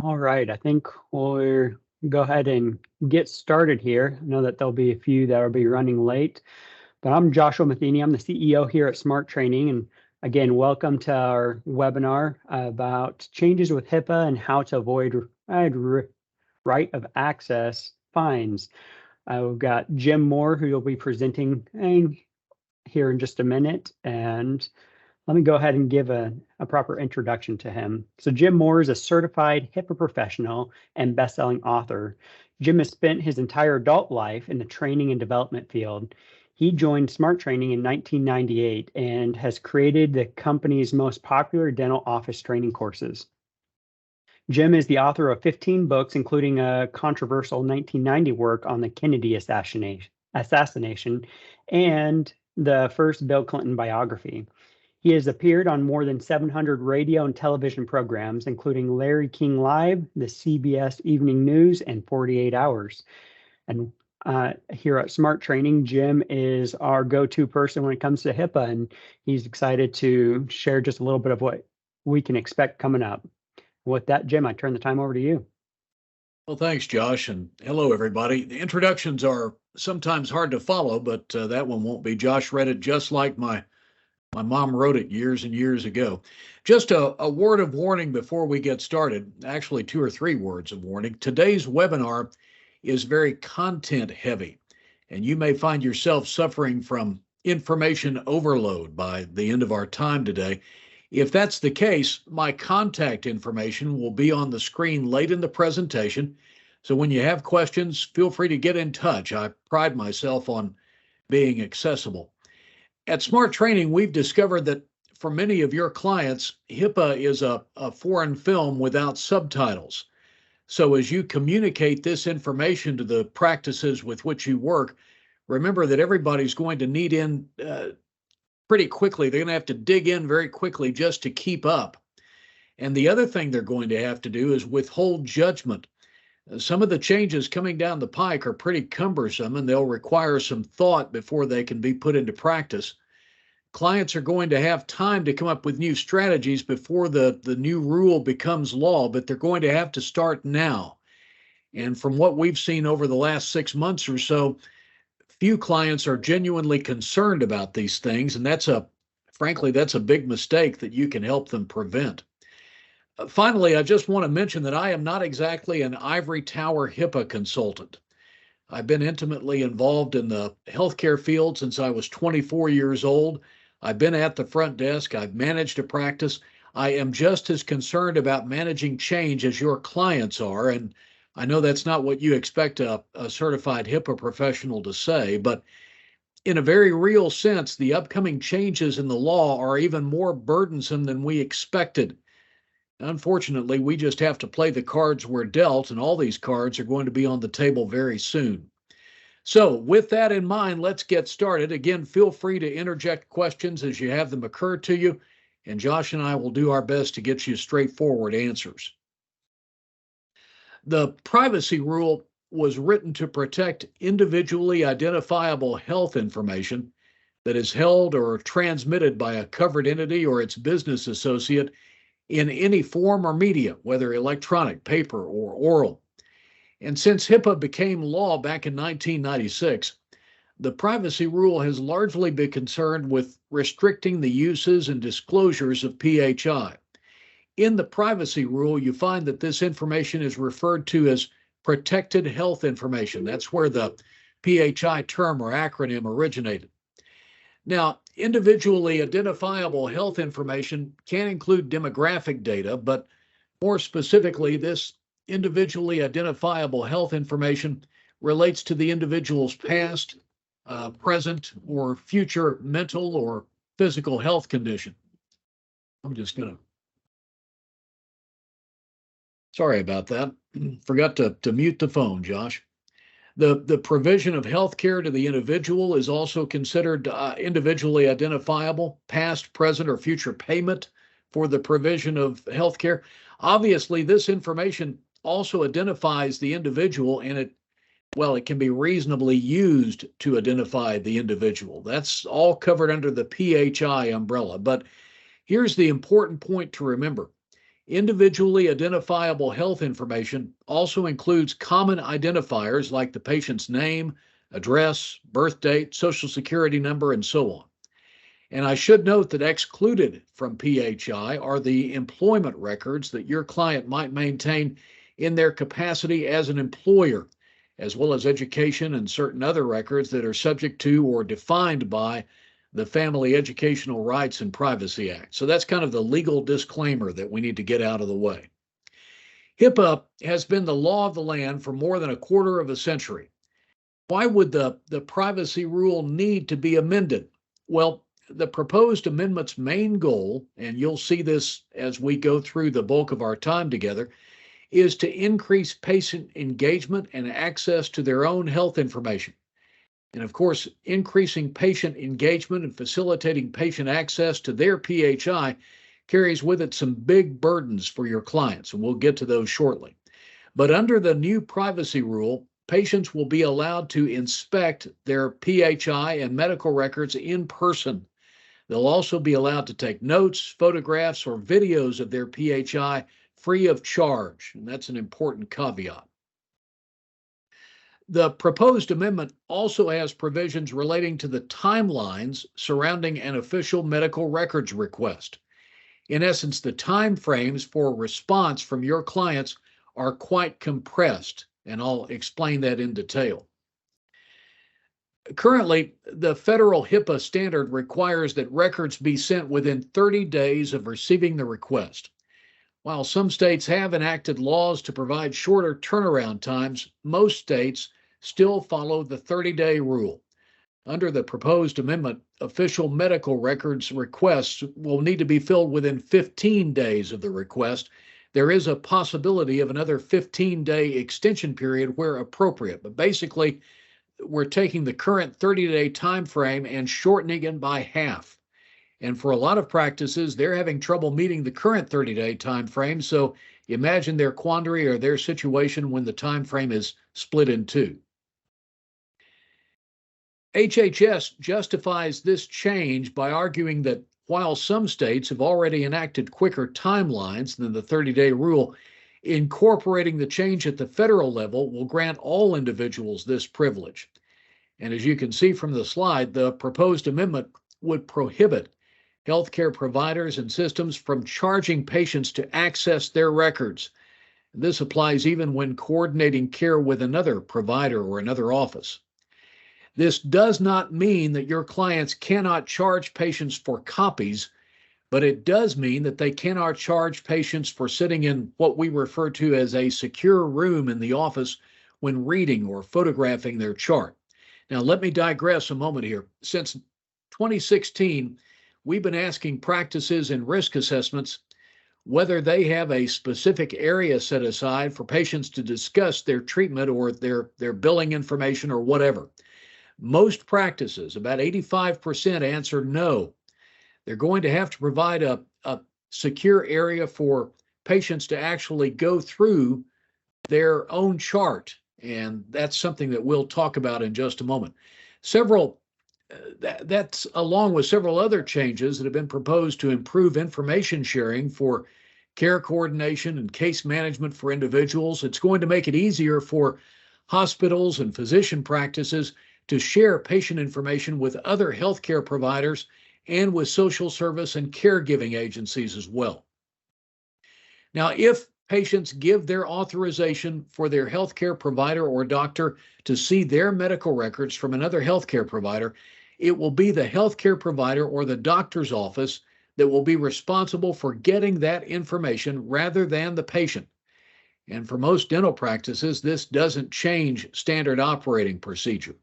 All right, I think we'll go ahead and get started here. I know that there'll be a few that will be running late, but I'm Joshua Matheny. I'm the CEO here at Smart Training. And again, welcome to our webinar about changes with HIPAA and how to avoid right of access fines. We've got Jim Moore, who will be presenting here in just a minute. And let me go ahead and give a proper introduction to him. So Jim Moore is a certified HIPAA professional and best-selling author. Jim has spent his entire adult life in the training and development field. He joined Smart Training in 1998 and has created the company's most popular dental office training courses. Jim is the author of 15 books, including a controversial 1990 work on the Kennedy assassination and the first Bill Clinton biography. He has appeared on more than 700 radio and television programs, including Larry King Live, the CBS Evening News, and 48 Hours. And here at Smart Training, Jim is our go-to person when it comes to HIPAA, and he's excited to share just a little bit of what we can expect coming up. With that, Jim, I turn the time over to you. Well, thanks, Josh, and hello, everybody. The introductions are sometimes hard to follow, but that one won't be. Josh read it just like my mom wrote it years and years ago. Just a word of warning before we get started, actually 2 or 3 words of warning. Today's webinar is very content heavy, and you may find yourself suffering from information overload by the end of our time today. If that's the case, my contact information will be on the screen late in the presentation. So when you have questions, feel free to get in touch. I pride myself on being accessible. At Smart Training, we've discovered that for many of your clients, HIPAA is a foreign film without subtitles. So as you communicate this information to the practices with which you work, remember that everybody's going to need in pretty quickly. They're going to have to dig in very quickly just to keep up. And the other thing they're going to have to do is withhold judgment. Some of the changes coming down the pike are pretty cumbersome, and they'll require some thought before they can be put into practice. Clients are going to have time to come up with new strategies before the new rule becomes law, but they're going to have to start now. And from what we've seen over the last 6 months or so, few clients are genuinely concerned about these things, and frankly, that's a big mistake that you can help them prevent. Finally, I just want to mention that I am not exactly an ivory tower HIPAA consultant. I've been intimately involved in the healthcare field since I was 24 years old. I've been at the front desk. I've managed a practice. I am just as concerned about managing change as your clients are, and I know that's not what you expect a certified HIPAA professional to say, but in a very real sense, the upcoming changes in the law are even more burdensome than we expected. Unfortunately, we just have to play the cards we're dealt, and all these cards are going to be on the table very soon. So with that in mind, let's get started. Again, feel free to interject questions as you have them occur to you, and Josh and I will do our best to get you straightforward answers. The privacy rule was written to protect individually identifiable health information that is held or transmitted by a covered entity or its business associate in any form or media, whether electronic, paper, or oral. And since HIPAA became law back in 1996, the privacy rule has largely been concerned with restricting the uses and disclosures of PHI. In the privacy rule, you find that this information is referred to as protected health information. That's where the PHI term or acronym originated. Now, individually identifiable health information can include demographic data, but more specifically, this individually identifiable health information relates to the individual's past, present, or future mental or physical health condition. I'm just going to, sorry about that. Forgot to mute the phone, Josh. The provision of health care to the individual is also considered individually identifiable, past, present, or future payment for the provision of health care. Obviously, this information also identifies the individual, and it can be reasonably used to identify the individual. That's all covered under the PHI umbrella. But here's the important point to remember. Individually identifiable health information also includes common identifiers like the patient's name, address, birth date, social security number, and so on. And I should note that excluded from PHI are the employment records that your client might maintain in their capacity as an employer, as well as education and certain other records that are subject to or defined by the Family Educational Rights and Privacy Act. So that's kind of the legal disclaimer that we need to get out of the way. HIPAA has been the law of the land for more than a quarter of a century. Why would the privacy rule need to be amended? Well, the proposed amendment's main goal, and you'll see this as we go through the bulk of our time together, is to increase patient engagement and access to their own health information. And of course, increasing patient engagement and facilitating patient access to their PHI carries with it some big burdens for your clients, and we'll get to those shortly. But under the new privacy rule, patients will be allowed to inspect their PHI and medical records in person. They'll also be allowed to take notes, photographs, or videos of their PHI free of charge, and that's an important caveat. The proposed amendment also has provisions relating to the timelines surrounding an official medical records request. In essence, the time frames for response from your clients are quite compressed, and I'll explain that in detail. Currently, the federal HIPAA standard requires that records be sent within 30 days of receiving the request. While some states have enacted laws to provide shorter turnaround times, most states still follow the 30-day rule. Under the proposed amendment, official medical records requests will need to be filled within 15 days of the request. There is a possibility of another 15-day extension period where appropriate, but basically, we're taking the current 30-day time frame and shortening it by half. And for a lot of practices, they're having trouble meeting the current 30-day time frame, so imagine their quandary or their situation when the time frame is split in two. HHS justifies this change by arguing that while some states have already enacted quicker timelines than the 30-day rule, incorporating the change at the federal level will grant all individuals this privilege. And as you can see from the slide, the proposed amendment would prohibit healthcare providers and systems from charging patients to access their records. This applies even when coordinating care with another provider or another office. This does not mean that your clients cannot charge patients for copies, but it does mean that they cannot charge patients for sitting in what we refer to as a secure room in the office when reading or photographing their chart. Now, let me digress a moment here. Since 2016, we've been asking practices and risk assessments whether they have a specific area set aside for patients to discuss their treatment or their billing information or whatever. Most practices, about 85%, answer no. They're going to have to provide a secure area for patients to actually go through their own chart, and that's something that we'll talk about in just a moment. That's along with several other changes that have been proposed to improve information sharing for care coordination and case management for individuals. It's going to make it easier for hospitals and physician practices to share patient information with other healthcare providers and with social service and caregiving agencies as well. Now, if patients give their authorization for their healthcare provider or doctor to see their medical records from another healthcare provider, it will be the healthcare provider or the doctor's office that will be responsible for getting that information rather than the patient. And for most dental practices, this doesn't change standard operating procedure.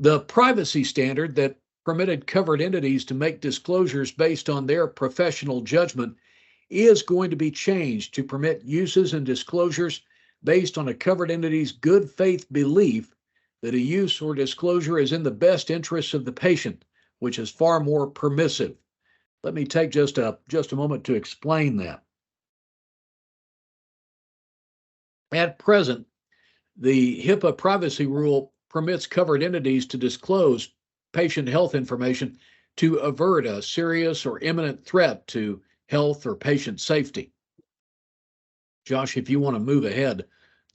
The privacy standard that permitted covered entities to make disclosures based on their professional judgment is going to be changed to permit uses and disclosures based on a covered entity's good faith belief that a use or disclosure is in the best interests of the patient, which is far more permissive. Let me take just a moment to explain that. At present, the HIPAA privacy rule permits covered entities to disclose patient health information to avert a serious or imminent threat to health or patient safety. Josh, if you want to move ahead,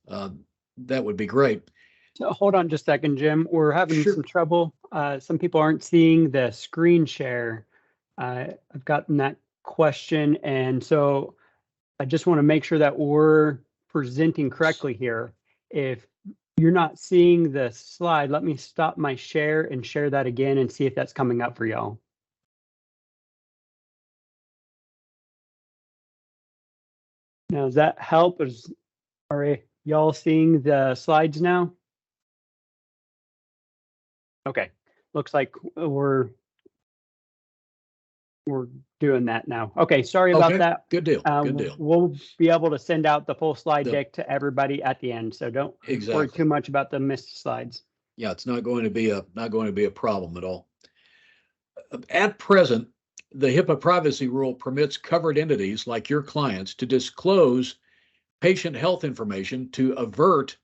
that would be great. So hold on just a second, Jim. We're having Sure. some trouble. Some people aren't seeing the screen share. I've gotten that question, and so I just want to make sure that we're presenting correctly here. If you're not seeing the slide, let me stop my share and share that again and see if that's coming up for y'all. Now, does that help? Are y'all seeing the slides now? Okay, looks like we're doing that now. Okay, sorry about that. Good deal. Good deal. We'll be able to send out the full slide deck to everybody at the end, so don't worry too much about the missed slides. Yeah, it's not going to be a problem at all. At present, the HIPAA privacy rule permits covered entities like your clients to disclose patient health information to avert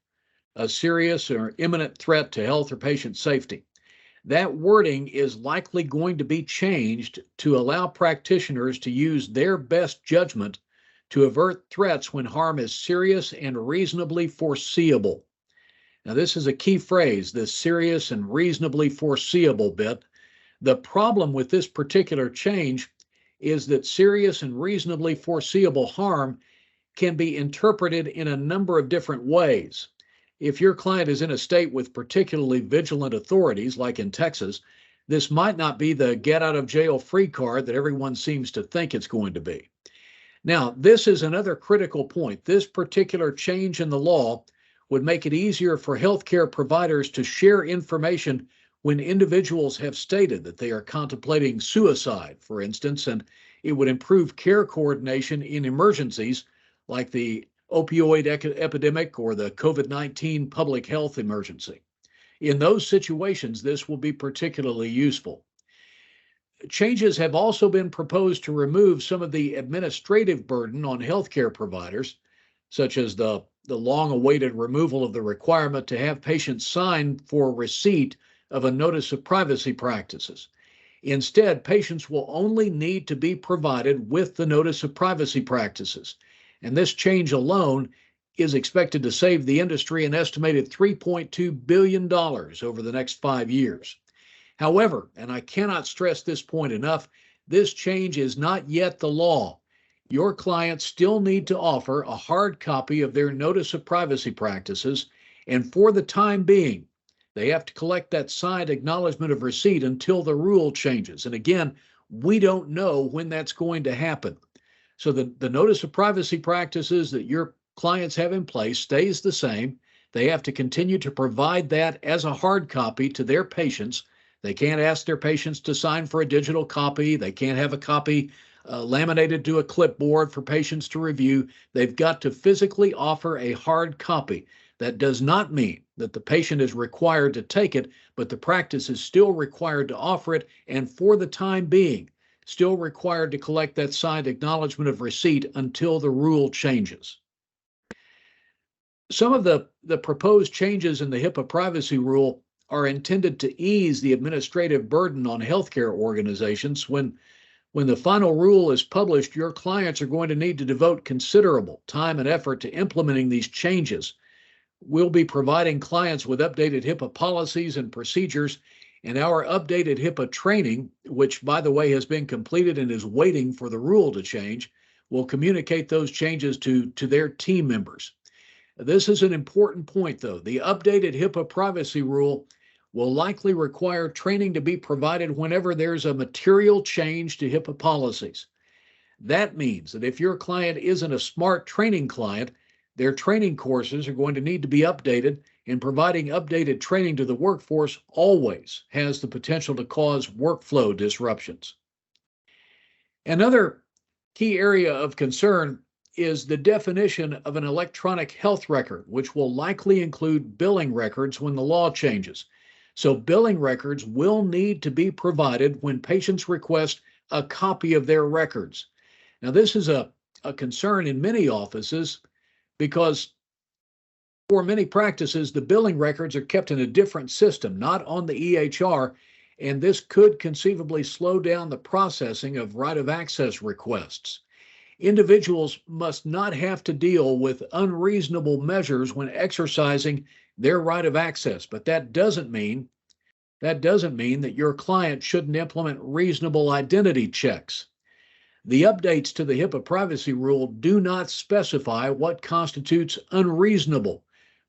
a serious or imminent threat to health or patient safety. That wording is likely going to be changed to allow practitioners to use their best judgment to avert threats when harm is serious and reasonably foreseeable. Now, this is a key phrase, this serious and reasonably foreseeable bit. The problem with this particular change is that serious and reasonably foreseeable harm can be interpreted in a number of different ways. If your client is in a state with particularly vigilant authorities, like in Texas, this might not be the get out of jail free card that everyone seems to think it's going to be. Now, this is another critical point. This particular change in the law would make it easier for healthcare providers to share information when individuals have stated that they are contemplating suicide, for instance, and it would improve care coordination in emergencies like the opioid epidemic or the COVID-19 public health emergency. In those situations, this will be particularly useful. Changes have also been proposed to remove some of the administrative burden on healthcare providers, such as the long-awaited removal of the requirement to have patients sign for receipt of a notice of privacy practices. Instead, patients will only need to be provided with the notice of privacy practices. And this change alone is expected to save the industry an estimated $3.2 billion over the next 5 years. However, and I cannot stress this point enough, this change is not yet the law. Your clients still need to offer a hard copy of their notice of privacy practices, and for the time being, they have to collect that signed acknowledgement of receipt until the rule changes. And again, we don't know when that's going to happen. So the notice of privacy practices that your clients have in place stays the same. They have to continue to provide that as a hard copy to their patients. They can't ask their patients to sign for a digital copy. They can't have a copy laminated to a clipboard for patients to review. They've got to physically offer a hard copy. That does not mean that the patient is required to take it, but the practice is still required to offer it, and for the time being, still required to collect that signed acknowledgement of receipt until the rule changes. Some of the proposed changes in the HIPAA privacy rule are intended to ease the administrative burden on healthcare organizations. When the final rule is published, your clients are going to need to devote considerable time and effort to implementing these changes. We'll be providing clients with updated HIPAA policies and procedures, and our updated HIPAA training, which, by the way, has been completed and is waiting for the rule to change, will communicate those changes to their team members. This is an important point, though. The updated HIPAA privacy rule will likely require training to be provided whenever there's a material change to HIPAA policies. That means that if your client isn't a SMART training client, their training courses are going to need to be updated, and providing updated training to the workforce always has the potential to cause workflow disruptions. Another key area of concern is the definition of an electronic health record, which will likely include billing records when the law changes. So billing records will need to be provided when patients request a copy of their records. Now, this is a concern in many offices because for many practices, the billing records are kept in a different system, not on the EHR, and this could conceivably slow down the processing of right of access requests. Individuals must not have to deal with unreasonable measures when exercising their right of access, but that doesn't mean that your client shouldn't implement reasonable identity checks. The updates to the HIPAA privacy rule do not specify what constitutes unreasonable,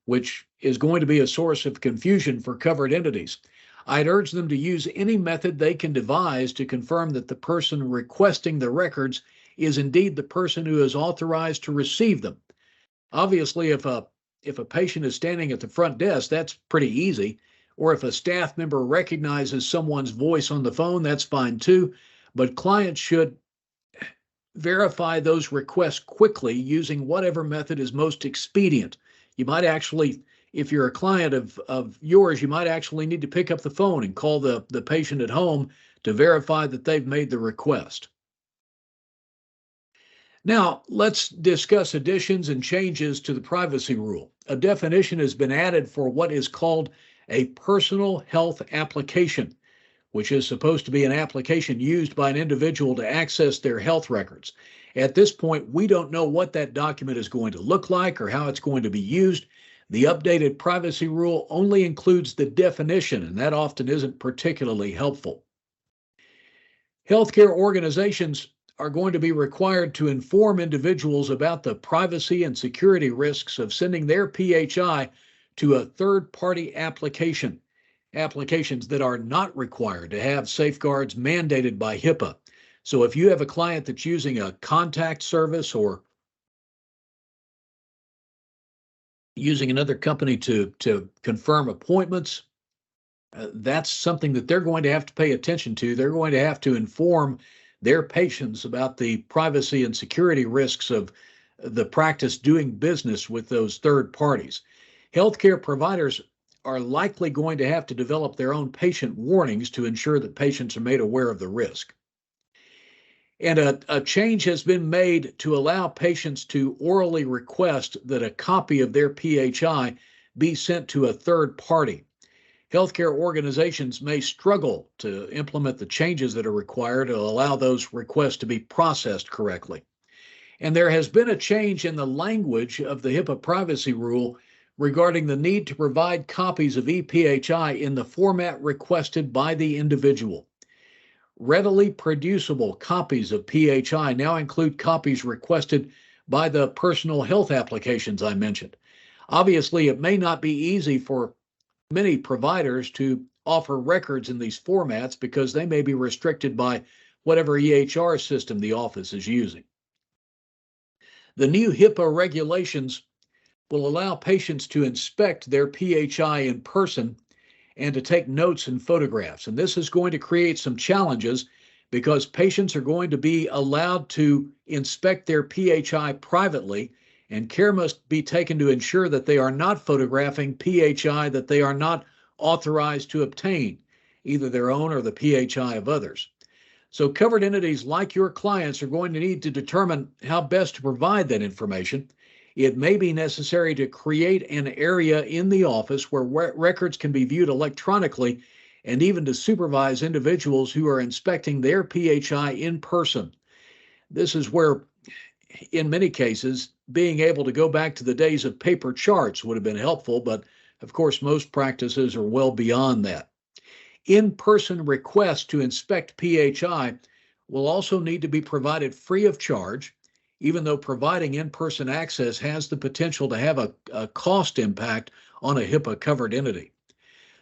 which is going to be a source of confusion for covered entities. I'd urge them to use any method they can devise to confirm that the person requesting the records is indeed the person who is authorized to receive them. Obviously, if a patient is standing at the front desk, that's pretty easy. Or if a staff member recognizes someone's voice on the phone, that's fine too. But clients should verify those requests quickly using whatever method is most expedient. You might actually, if you're a client of yours, you might actually need to pick up the phone and call the patient at home to verify that they've made the request. Now, let's discuss additions and changes to the privacy rule. A definition has been added for what is called a personal health application, which is supposed to be an application used by an individual to access their health records. At this point, we don't know what that document is going to look like or how it's going to be used. The updated privacy rule only includes the definition, and that often isn't particularly helpful. Healthcare organizations are going to be required to inform individuals about the privacy and security risks of sending their PHI to a third-party applications that are not required to have safeguards mandated by HIPAA. So if you have a client that's using a contact service or using another company to confirm appointments, that's something that they're going to have to pay attention to. They're going to have to inform their patients about the privacy and security risks of the practice doing business with those third parties. Healthcare providers are likely going to have to develop their own patient warnings to ensure that patients are made aware of the risk. And a change has been made to allow patients to orally request that a copy of their PHI be sent to a third party. Healthcare organizations may struggle to implement the changes that are required to allow those requests to be processed correctly. And there has been a change in the language of the HIPAA privacy rule regarding the need to provide copies of ePHI in the format requested by the individual. Readily producible copies of PHI now include copies requested by the personal health applications I mentioned. Obviously, it may not be easy for many providers to offer records in these formats because they may be restricted by whatever EHR system the office is using. The new HIPAA regulations will allow patients to inspect their PHI in person and to take notes and photographs. And this is going to create some challenges because patients are going to be allowed to inspect their PHI privately, and care must be taken to ensure that they are not photographing PHI that they are not authorized to obtain, either their own or the PHI of others. So covered entities like your clients are going to need to determine how best to provide that information. It may be necessary to create an area in the office where records can be viewed electronically, and even to supervise individuals who are inspecting their PHI in person. This is where, in many cases, being able to go back to the days of paper charts would have been helpful, but of course, most practices are well beyond that. In-person requests to inspect PHI will also need to be provided free of charge, even though providing in-person access has the potential to have a cost impact on a HIPAA-covered entity.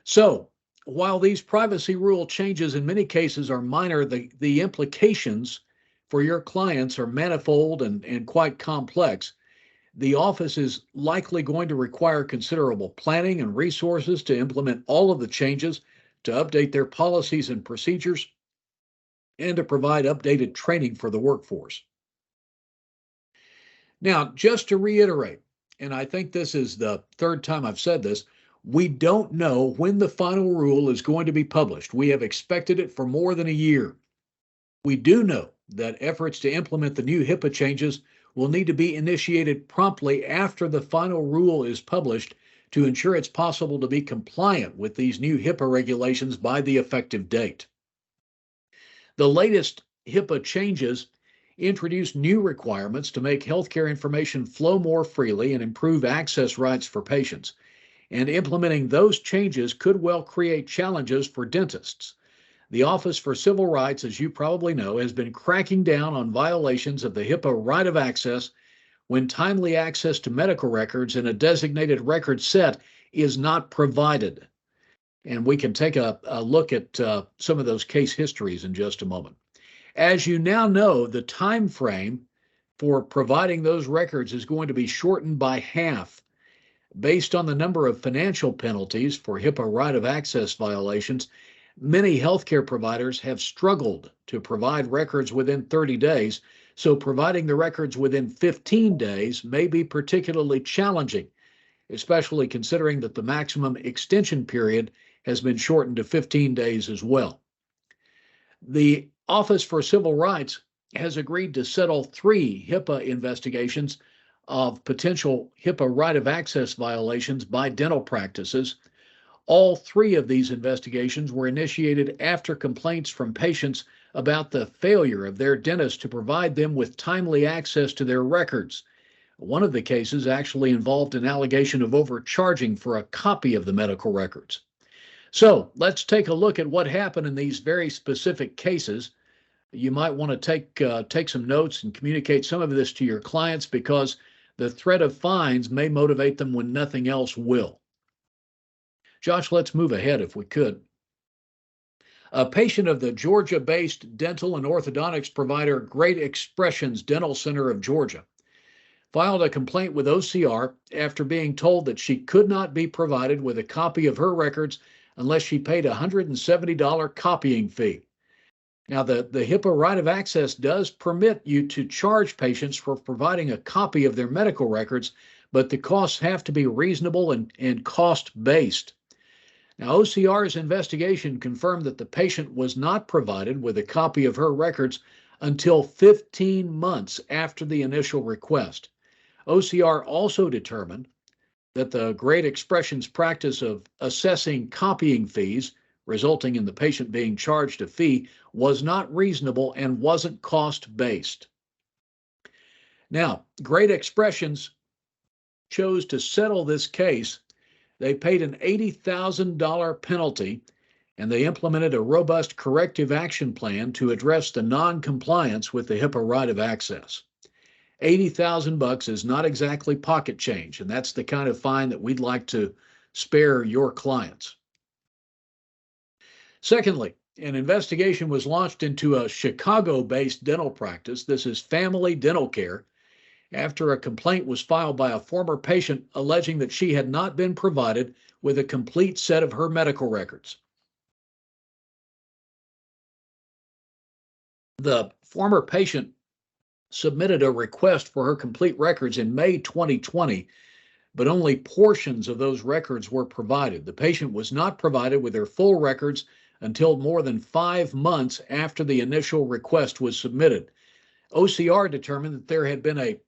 So, while these privacy rule changes in many cases are minor, the implications for your clients are manifold and quite complex. The office is likely going to require considerable planning and resources to implement all of the changes, to update their policies and procedures, and to provide updated training for the workforce. Now, just to reiterate, and I think this is the third time I've said this, we don't know when the final rule is going to be published. We have expected it for more than a year. We do know that efforts to implement the new HIPAA changes will need to be initiated promptly after the final rule is published to ensure it's possible to be compliant with these new HIPAA regulations by the effective date. The latest HIPAA changes introduce new requirements to make healthcare information flow more freely and improve access rights for patients. And implementing those changes could well create challenges for dentists. The Office for Civil Rights, as you probably know, has been cracking down on violations of the HIPAA right of access when timely access to medical records in a designated record set is not provided. And we can take a look at some of those case histories in just a moment. As you now know, the time frame for providing those records is going to be shortened by half based on the number of financial penalties for HIPAA right of access violations. Many healthcare providers have struggled to provide records within 30 days, so providing the records within 15 days may be particularly challenging, especially considering that the maximum extension period has been shortened to 15 days as well. The Office for Civil Rights has agreed to settle 3 HIPAA investigations of potential HIPAA right of access violations by dental practices. All 3 of these investigations were initiated after complaints from patients about the failure of their dentist to provide them with timely access to their records. One of the cases actually involved an allegation of overcharging for a copy of the medical records. So let's take a look at what happened in these very specific cases. You might want to take some notes and communicate some of this to your clients, because the threat of fines may motivate them when nothing else will. Josh, let's move ahead if we could. A patient of the Georgia-based dental and orthodontics provider Great Expressions Dental Center of Georgia filed a complaint with OCR after being told that she could not be provided with a copy of her records unless she paid a $170 copying fee. Now, the HIPAA right of access does permit you to charge patients for providing a copy of their medical records, but the costs have to be reasonable and cost-based. Now, OCR's investigation confirmed that the patient was not provided with a copy of her records until 15 months after the initial request. OCR also determined that the Great Expressions practice of assessing copying fees, resulting in the patient being charged a fee, was not reasonable and wasn't cost-based. Now, Great Expressions chose to settle this case. They paid an $80,000 penalty, and they implemented a robust corrective action plan to address the non-compliance with the HIPAA right of access. $80,000 is not exactly pocket change, and that's the kind of fine that we'd like to spare your clients. Secondly, an investigation was launched into a Chicago-based dental practice. This is Family Dental Care, after a complaint was filed by a former patient alleging that she had not been provided with a complete set of her medical records. The former patient submitted a request for her complete records in May 2020, but only portions of those records were provided. The patient was not provided with her full records until more than 5 months after the initial request was submitted. OCR determined that there had been a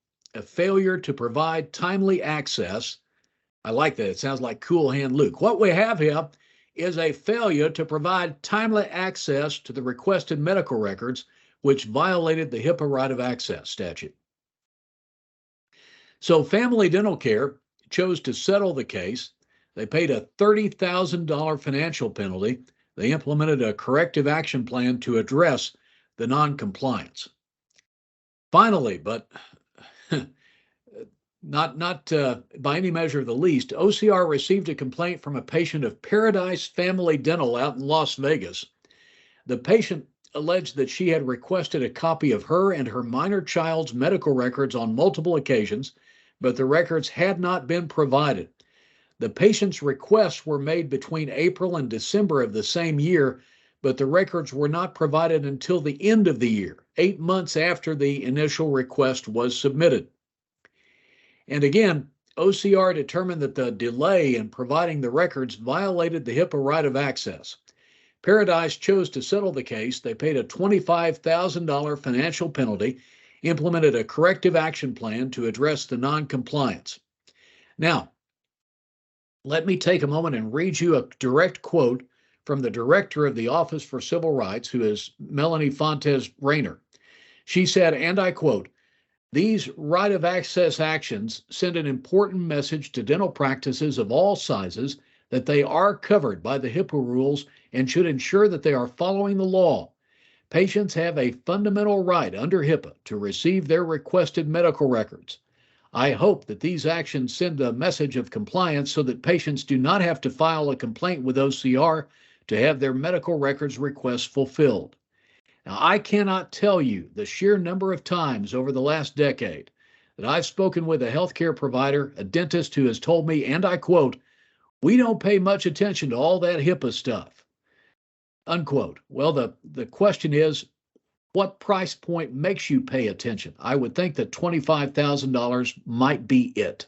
failure to provide timely access. I like that. It sounds like Cool Hand Luke. What we have here is a failure to provide timely access to the requested medical records, which violated the HIPAA right of access statute. So Family Dental Care chose to settle the case. They paid a $30,000 financial penalty. They implemented a corrective action plan to address the non-compliance. Finally, but not by any measure the least, OCR received a complaint from a patient of Paradise Family Dental out in Las Vegas. The patient alleged that she had requested a copy of her and her minor child's medical records on multiple occasions, but the records had not been provided. The patient's requests were made between April and December of the same year, but the records were not provided until the end of the year, 8 months after the initial request was submitted. And again, OCR determined that the delay in providing the records violated the HIPAA right of access. Paradise chose to settle the case. They paid a $25,000 financial penalty, implemented a corrective action plan to address the non-compliance. Now, Let me take a moment and read you a direct quote from the director of the Office for Civil Rights, who is Melanie Fontes Rayner. She said, and I quote, "These right of access actions send an important message to dental practices of all sizes that they are covered by the HIPAA rules and should ensure that they are following the law. Patients have a fundamental right under HIPAA to receive their requested medical records. I hope that these actions send a message of compliance so that patients do not have to file a complaint with OCR to have their medical records requests fulfilled." Now, I cannot tell you the sheer number of times over the last decade that I've spoken with a healthcare provider, a dentist who has told me, and I quote, "We don't pay much attention to all that HIPAA stuff," unquote. Well, the question is, what price point makes you pay attention? I would think that $25,000 might be it.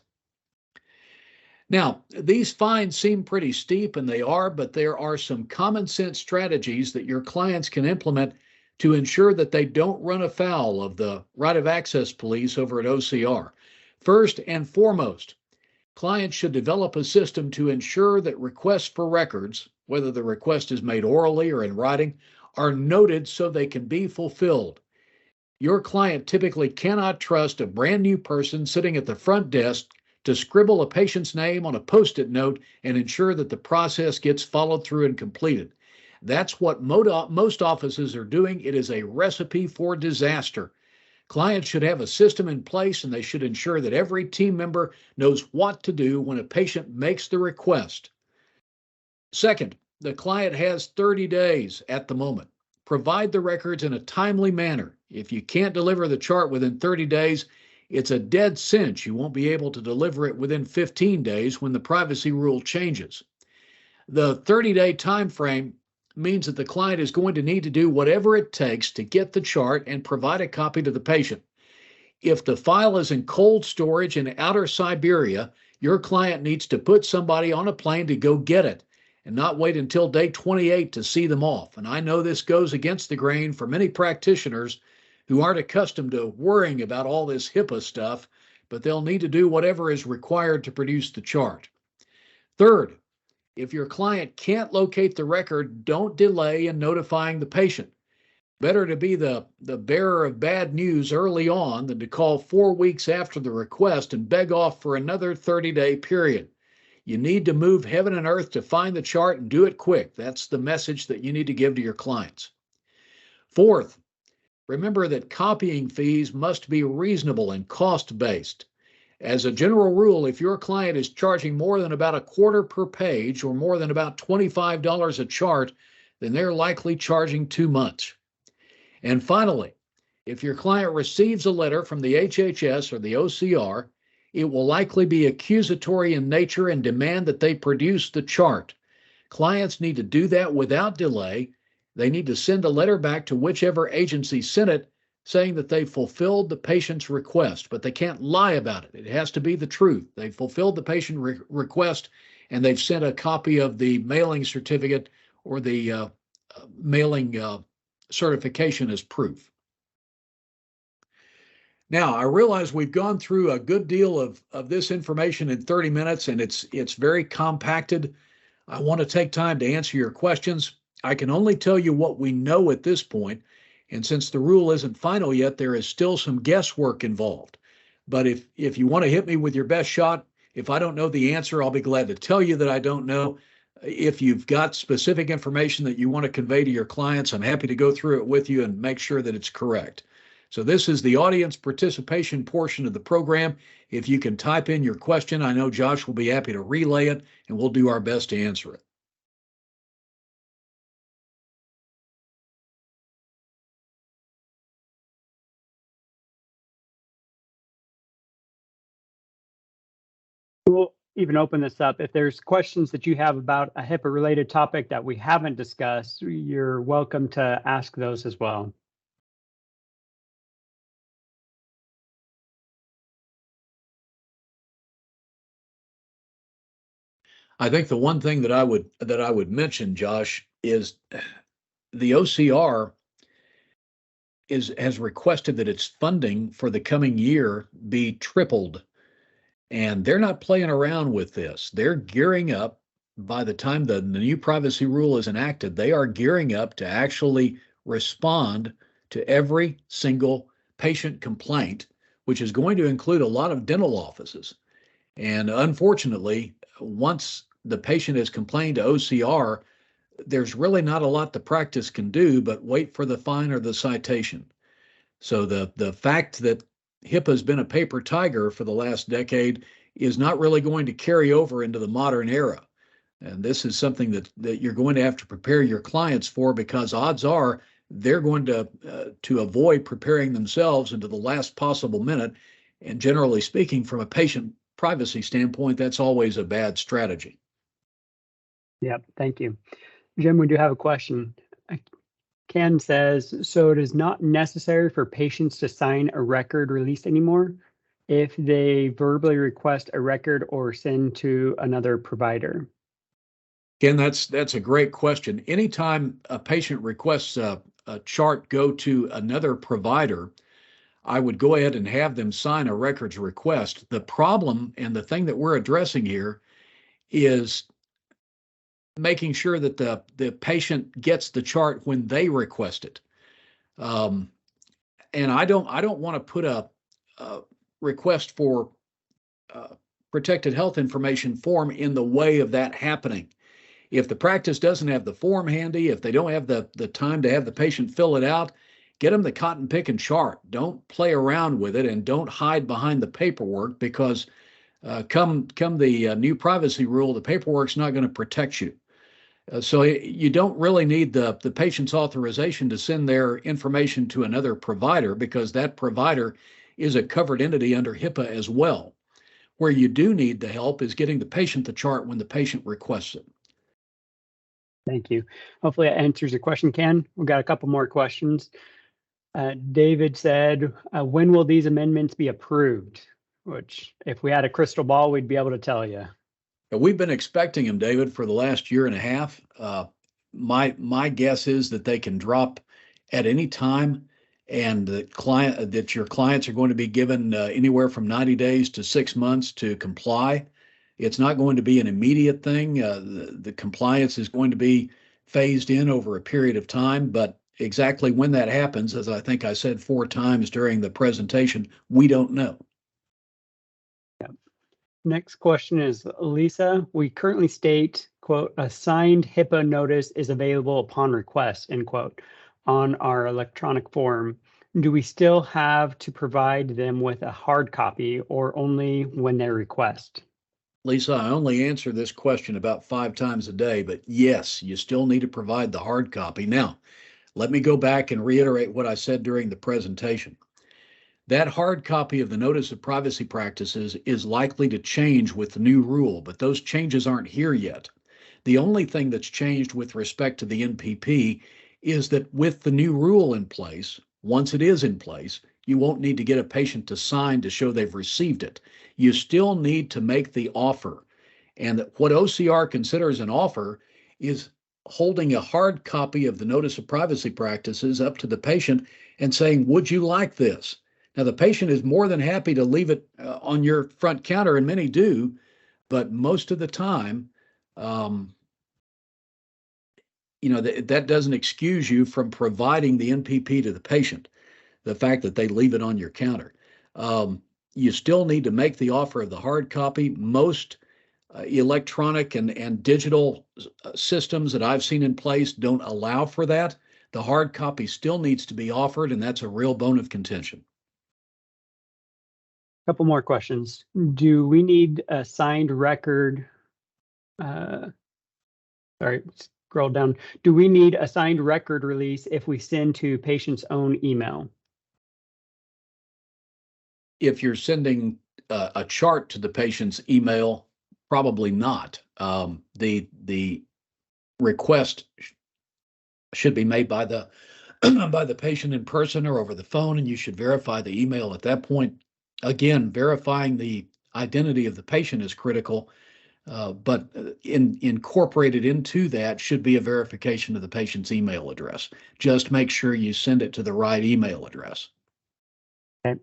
Now, these fines seem pretty steep, and they are, but there are some common sense strategies that your clients can implement to ensure that they don't run afoul of the right of access police over at OCR. First and foremost, clients should develop a system to ensure that requests for records, whether the request is made orally or in writing, are noted so they can be fulfilled. Your client typically cannot trust a brand new person sitting at the front desk to scribble a patient's name on a Post-it note and ensure that the process gets followed through and completed. That's what most offices are doing. It is a recipe for disaster. Clients should have a system in place, and they should ensure that every team member knows what to do when a patient makes the request. Second, the client has 30 days at the moment. Provide the records in a timely manner. If you can't deliver the chart within 30 days, it's a dead cinch you won't be able to deliver it within 15 days when the privacy rule changes. The 30-day time frame means that the client is going to need to do whatever it takes to get the chart and provide a copy to the patient. If the file is in cold storage in outer Siberia, your client needs to put somebody on a plane to go get it and not wait until day 28 to see them off. And I know this goes against the grain for many practitioners who aren't accustomed to worrying about all this HIPAA stuff, but they'll need to do whatever is required to produce the chart. Third, if your client can't locate the record, don't delay in notifying the patient. Better to be the bearer of bad news early on than to call 4 weeks after the request and beg off for another 30-day period. You need to move heaven and earth to find the chart and do it quick. That's the message that you need to give to your clients. Fourth, remember that copying fees must be reasonable and cost-based. As a general rule, if your client is charging more than about a quarter per page or more than about $25 a chart, then they're likely charging too much. And finally, if your client receives a letter from the HHS or the OCR, it will likely be accusatory in nature and demand that they produce the chart. Clients need to do that without delay. They need to send a letter back to whichever agency sent it saying that they fulfilled the patient's request, but they can't lie about it. It has to be the truth. They fulfilled the patient request, and they've sent a copy of the mailing certificate or the mailing certification as proof. Now, I realize we've gone through a good deal of this information in 30 minutes, and it's very compacted. I want to take time to answer your questions. I can only tell you what we know at this point, and since the rule isn't final yet, there is still some guesswork involved. But if you want to hit me with your best shot, if I don't know the answer, I'll be glad to tell you that I don't know. If you've got specific information that you want to convey to your clients, I'm happy to go through it with you and make sure that it's correct. So this is the audience participation portion of the program. If you can type in your question, I know Josh will be happy to relay it, and we'll do our best to answer it. We'll even open this up. If there's questions that you have about a HIPAA related topic that we haven't discussed, you're welcome to ask those as well. I think the one thing that I would mention, Josh, is the OCR has requested that its funding for the coming year be tripled. And they're not playing around with this. They're gearing up. By the time the new privacy rule is enacted, they are gearing up to actually respond to every single patient complaint, which is going to include a lot of dental offices. And unfortunately, once the patient has complained to OCR, there's really not a lot the practice can do but wait for the fine or the citation. So the fact that HIPAA has been a paper tiger for the last decade is not really going to carry over into the modern era. And this is something that you're going to have to prepare your clients for, because odds are they're going to avoid preparing themselves into the last possible minute. And generally speaking, from a patient privacy standpoint, that's always a bad strategy. Yep, thank you. Jim, we do have a question. Ken says, so it is not necessary for patients to sign a record release anymore if they verbally request a record or send to another provider? Ken, that's a great question. Anytime a patient requests a chart go to another provider, I would go ahead and have them sign a records request. The problem and the thing that we're addressing here is making sure that the patient gets the chart when they request it. And I don't want to put a request for protected health information form in the way of that happening. If the practice doesn't have the form handy, if they don't have the time to have the patient fill it out, get them the cotton picking chart. Don't play around with it, and don't hide behind the paperwork, because come the new privacy rule, the paperwork's not going to protect you. So you don't really need the patient's authorization to send their information to another provider, because that provider is a covered entity under HIPAA as well. Where you do need the help is getting the patient the chart when the patient requests it. Thank you. Hopefully that answers your question, Ken. We've got a couple more questions. David said, when will these amendments be approved? Which, if we had a crystal ball, we'd be able to tell you. We've been expecting them, David, for the last year and a half. My guess is that they can drop at any time, and that your clients are going to be given anywhere from 90 days to 6 months to comply. It's not going to be an immediate thing. The compliance is going to be phased in over a period of time, but exactly when that happens, as I think I said 4 times during the presentation, we don't know. Next question is, Lisa, we currently state, quote, a signed HIPAA notice is available upon request, end quote, on our electronic form. Do we still have to provide them with a hard copy, or only when they request? Lisa, I only answer this question about 5 times a day, but yes, you still need to provide the hard copy. Now, let me go back and reiterate what I said during the presentation. That hard copy of the Notice of Privacy Practices is likely to change with the new rule, but those changes aren't here yet. The only thing that's changed with respect to the NPP is that with the new rule in place, once it is in place, you won't need to get a patient to sign to show they've received it. You still need to make the offer. And what OCR considers an offer is holding a hard copy of the Notice of Privacy Practices up to the patient and saying, would you like this? Now, the patient is more than happy to leave it on your front counter, and many do, but most of the time, that doesn't excuse you from providing the NPP to the patient, the fact that they leave it on your counter. You still need to make the offer of the hard copy. Most electronic and digital systems that I've seen in place don't allow for that. The hard copy still needs to be offered, and that's a real bone of contention. Couple more questions. Do we need a signed record? Sorry, scroll down. Do we need a signed record release if we send to patient's own email? If you're sending a chart to the patient's email, probably not. The request should be made by the by the patient in person or over the phone, and you should verify the email at that point. Again, verifying the identity of the patient is critical, but incorporated into that should be a verification of the patient's email address. Just make sure you send it to the right email address. Okay.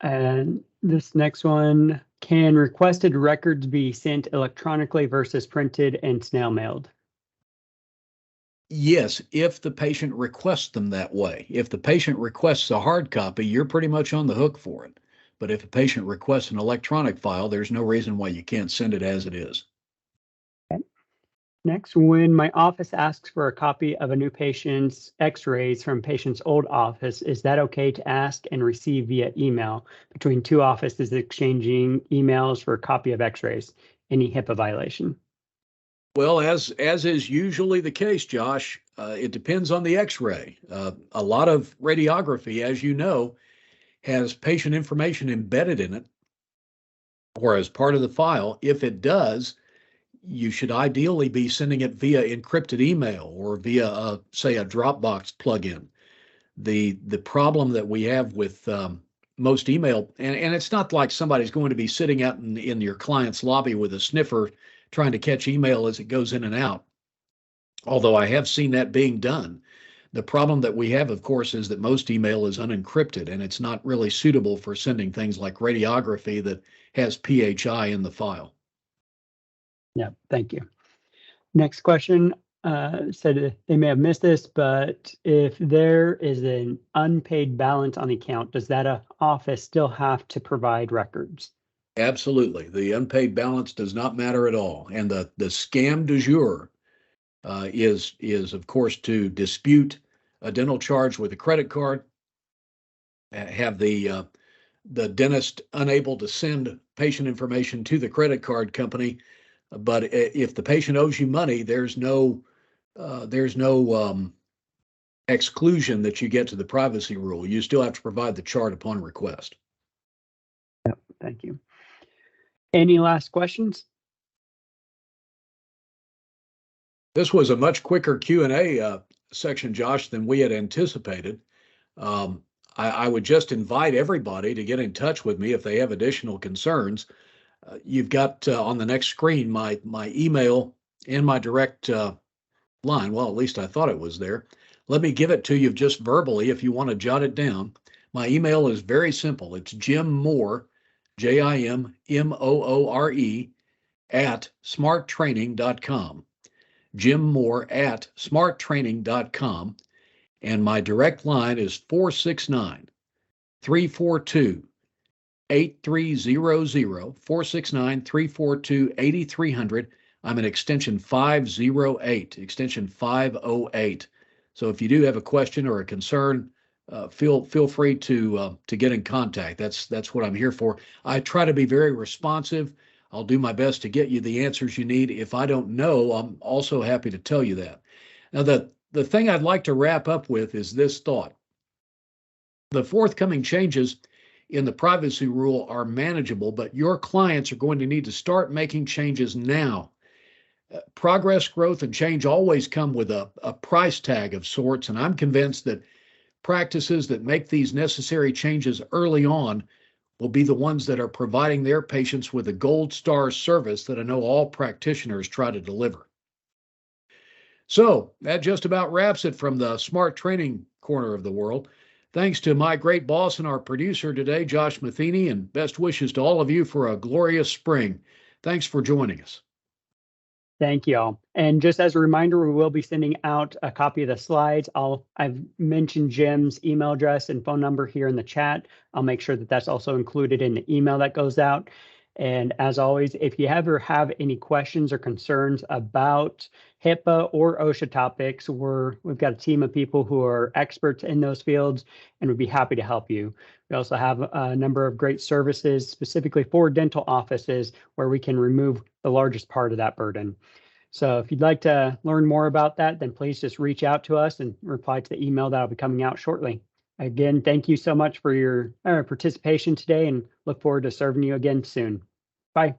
And this next one, Can requested records be sent electronically versus printed and snail mailed? Yes, if the patient requests them that way. If the patient requests a hard copy, you're pretty much on the hook for it. But if a patient requests an electronic file, there's no reason why you can't send it as it is. Okay. Next, when my office asks for a copy of a new patient's x-rays from patient's old office, is that okay to ask and receive via email between two offices exchanging emails for a copy of x-rays? Any HIPAA violation? Well, as is usually the case, Josh, it depends on the x-ray. A lot of radiography, as you know, has patient information embedded in it or as part of the file. If it does, you should ideally be sending it via encrypted email or via, say, a Dropbox plugin. The problem that we have with most email, and it's not like somebody's going to be sitting out in your client's lobby with a sniffer trying to catch email as it goes in and out, although I have seen that being done. The problem that we have, of course, is that most email is unencrypted, and it's not really suitable for sending things like radiography that has PHI in the file. Yeah, thank you. Next question said they may have missed this, but if there is an unpaid balance on the account, does that office still have to provide records? Absolutely. The unpaid balance does not matter at all. And the scam du jour is, of course, to dispute a dental charge with a credit card, have the dentist unable to send patient information to the credit card company. But if the patient owes you money, there's no exclusion that you get to the privacy rule. You still have to provide the chart upon request. Yep, thank you. Any last questions? This was a much quicker Q&A section, Josh, than we had anticipated. I would just invite everybody to get in touch with me if they have additional concerns. You've got on the next screen my email and my direct line. Well, at least I thought it was there. Let me give it to you just verbally if you want to jot it down. My email is very simple. It's Jim Moore, JIMMOORE, at smarttraining.com. Jim Moore at smarttraining.com. And my direct line is 469-342-8300, 469-342-8300. I'm at extension 508, extension 508. So if you do have a question or a concern, feel free to get in contact. That's what I'm here for. I try to be very responsive. I'll do my best to get you the answers you need. If I don't know, I'm also happy to tell you that. Now, the thing I'd like to wrap up with is this thought. The forthcoming changes in the privacy rule are manageable, but your clients are going to need to start making changes now. Progress, growth, and change always come with a price tag of sorts, and I'm convinced that practices that make these necessary changes early on will be the ones that are providing their patients with a gold star service that I know all practitioners try to deliver. So that just about wraps it from the smart training corner of the world. Thanks to my great boss and our producer today, Josh Matheny, and best wishes to all of you for a glorious spring. Thanks for joining us. Thank you all. And just as a reminder, we will be sending out a copy of the slides. I've mentioned Jim's email address and phone number here in the chat. I'll make sure that that's also included in the email that goes out. And as always, if you ever have any questions or concerns about HIPAA or OSHA topics, we've got a team of people who are experts in those fields and would be happy to help you. We also have a number of great services specifically for dental offices where we can remove the largest part of that burden. So if you'd like to learn more about that, then please just reach out to us and reply to the email that'll be coming out shortly. Again, thank you so much for your participation today and look forward to serving you again soon. Bye.